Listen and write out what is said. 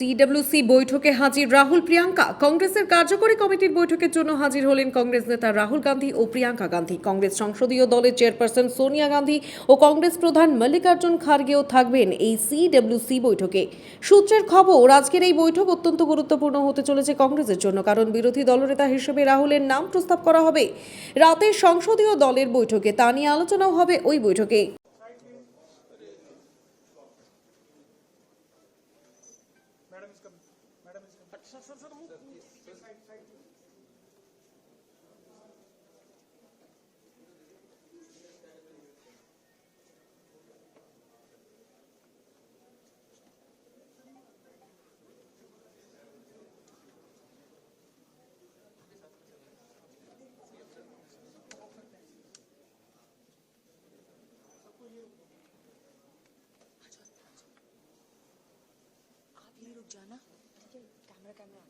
CWC বৈঠকে হাজির রাহুল প্রিয়াঙ্কা। কংগ্রেসের কার্যকরী কমিটির বৈঠকের জন্য হাজির হলেন কংগ্রেস নেতা রাহুল গান্ধী ও প্রিয়াঙ্কা গান্ধী। কংগ্রেস সংসদীয় দলের চেয়ারপারসন সোনিয়া গান্ধী ও কংগ্রেস প্রধান মল্লিকার্জুন খার্গেও থাকবেন এই সিডব্লিউসি বৈঠকে। সূত্রের খবর, আজকের এই বৈঠক অত্যন্ত গুরুত্বপূর্ণ হতে চলেছে কংগ্রেসের জন্য, কারণ বিরোধী দলনেতা হিসেবে রাহুলের নাম প্রস্তাব করা হবে। রাতে সংসদীয় দলের বৈঠকে তা নিয়ে আলোচনাও হবে ওই বৈঠকে। Madam is coming. Madam is coming. Sir, move. Side. आप ही रुक जाना, कैमरा कैमरा